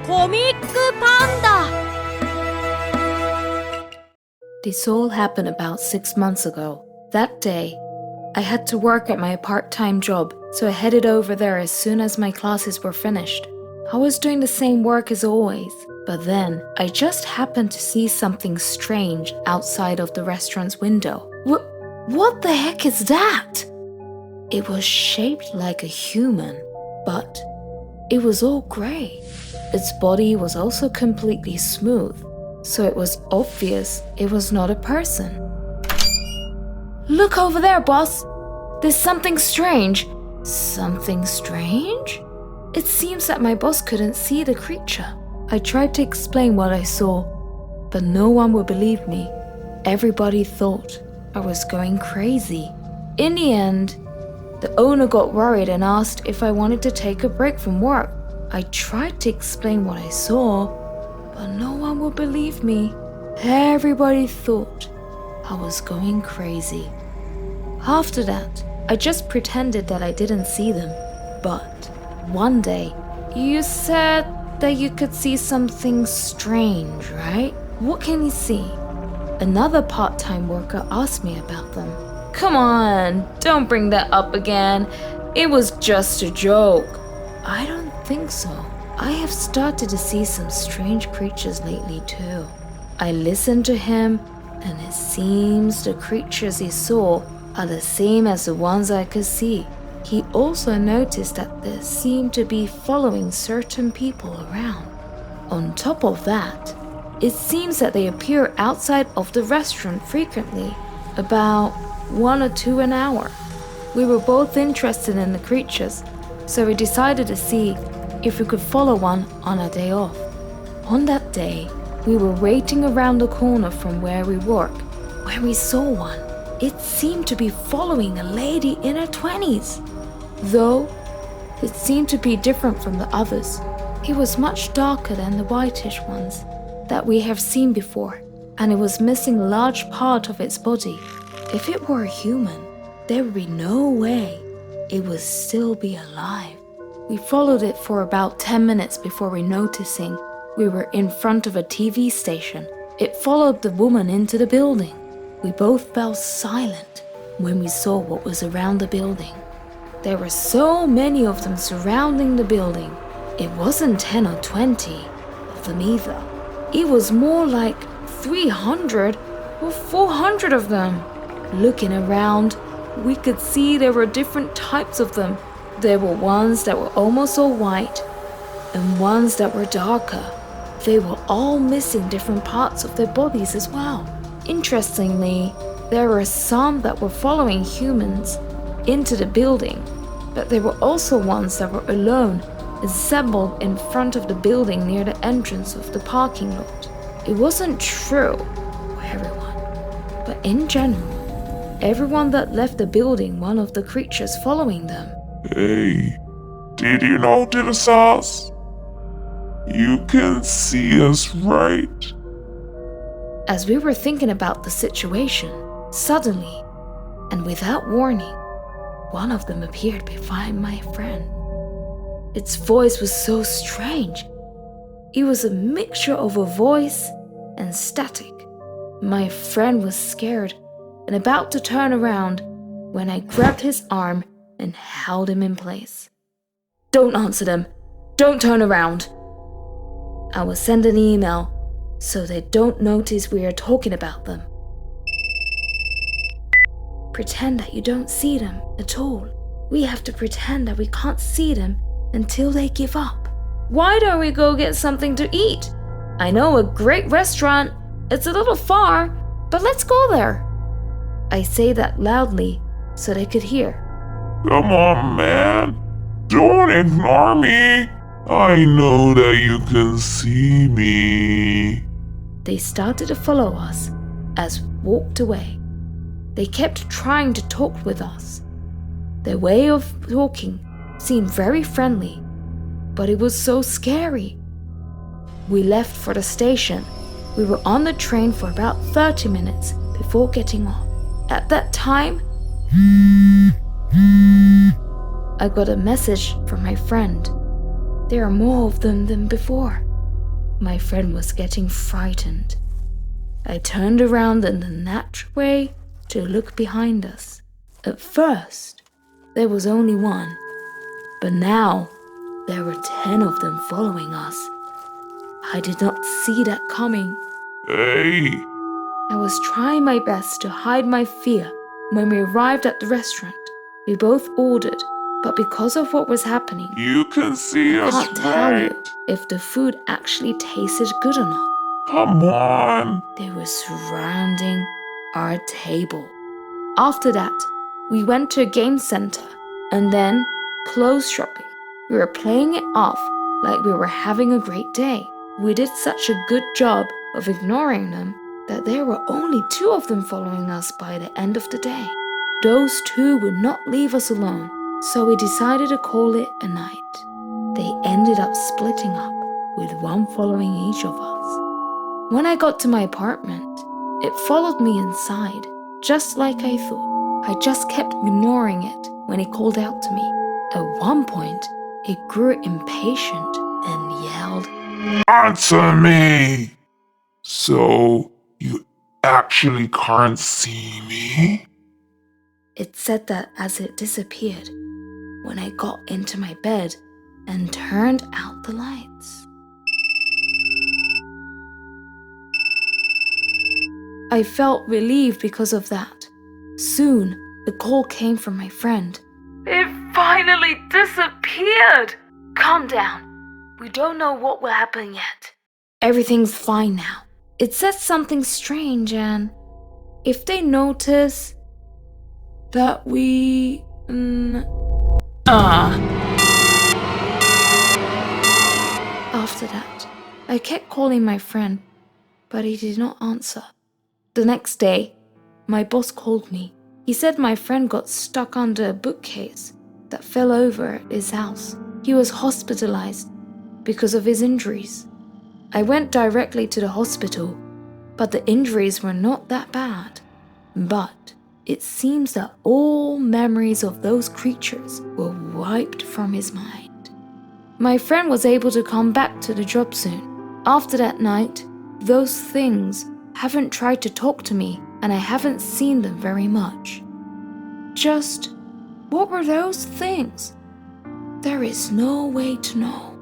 コミックパンダ This all happened about 6 months ago. That day, I had to work at my part-time job, so I headed over there as soon as my classes were finished. I was doing the same work as always, but then I just happened to see something strange outside of the restaurant's window. What the heck is that? It was shaped like a human, but it was all grey. Its body was also completely smooth, so it was obvious it was not a person. Look over there, boss! There's something strange. Something strange? It seems that my boss couldn't see the creature. I tried to explain what I saw, but no one would believe me. Everybody thought I was going crazy. In the end, the owner got worried and asked if I wanted to take a break from work. I tried to explain what I saw, but no one would believe me. Everybody thought I was going crazy. After that, I just pretended that I didn't see them. But one day, you said that you could see something strange, right? What can you see? Another part-time worker asked me about them. Come on, don't bring that up again. It was just a joke. I don't think so. I have started to see some strange creatures lately too. I listened to him, and it seems the creatures he saw are the same as the ones I could see. He also noticed that they seemed to be following certain people around. On top of that, it seems that they appear outside of the restaurant frequently, about 1 or 2 an hour. We were both interested in the creatures, so we decided to see if we could follow one on our day off. On that day, we were waiting around the corner from where we work when we saw one. It seemed to be following a lady in her 20s, though it seemed to be different from the others. It was much darker than the whitish ones that we have seen before, and it was missing a large part of its body. If it were a human, there would be no way it would still be alive. We followed it for about 10 minutes before noticing we were in front of a TV station. It followed the woman into the building. We both fell silent when we saw what was around the building. There were so many of them surrounding the building. It wasn't 10 or 20 of them either. It was more like 300 or 400 of them. Looking around, we could see there were different types of them. There were ones that were almost all white and ones that were darker. They were all missing different parts of their bodies as well. Interestingly, there were some that were following humans into the building, but there were also ones that were alone, assembled in front of the building near the entrance of the parking lot. It wasn't true for everyone, but in general, everyone that left the building, one of the creatures following them. Hey, did you notice us? You can see us, right? As we were thinking about the situation, suddenly, and without warning, one of them appeared behind my friend. Its voice was so strange. It was a mixture of a voice and static. My friend was scared and about to turn around when I grabbed his arm and held him in place. Don't answer them. Don't turn around. I will send an email so they don't notice we are talking about them. Pretend that you don't see them at all. We have to pretend that we can't see them until they give up. Why don't we go get something to eat? I know a great restaurant. It's a little far, but let's go there. I say that loudly so they could hear. Come on, man. Don't ignore me. I know that you can see me. They started to follow us as we walked away. They kept trying to talk with us. Their way of talking seemed very friendly, but it was so scary. We left for the station. We were on the train for about 30 minutes before getting off. At that time, I got a message from my friend. There are more of them than before. My friend was getting frightened. I turned around in the natural way to look behind us. At first, there was only one, but now there were 10 of them following us. I did not see that coming. Hey, I was trying my best to hide my fear. When we arrived at the restaurant, we both ordered, but because of what was happening, you can see I us, can't tell right? you if the food actually tasted good or not. Come on. They were surrounding our table. After that, we went to a game center and then clothes shopping. We were playing it off like we were having a great day. We did such a good job of ignoring them that there were only 2 of them following us by the end of the day. Those 2 would not leave us alone, so we decided to call it a night. They ended up splitting up, with one following each of us. When I got to my apartment, it followed me inside, just like I thought. I just kept ignoring it when it called out to me. At one point, it grew impatient and yelled, Answer me. So, you actually can't see me? It said that as it disappeared when I got into my bed and turned out the lights. I felt relieved because of that. Soon, the call came from my friend. It finally disappeared! Calm down. We don't know what will happen yet. Everything's fine now. It said something strange, and if they notice that we... After that, I kept calling my friend, but he did not answer. The next day, my boss called me. He said my friend got stuck under a bookcase that fell over at his house. He was hospitalized because of his injuries. I went directly to the hospital, but the injuries were not that bad. But it seems that all memories of those creatures were wiped from his mind. My friend was able to come back to the job soon. After that night, those things haven't tried to talk to me, and I haven't seen them very much. Just, what were those things? There is no way to know.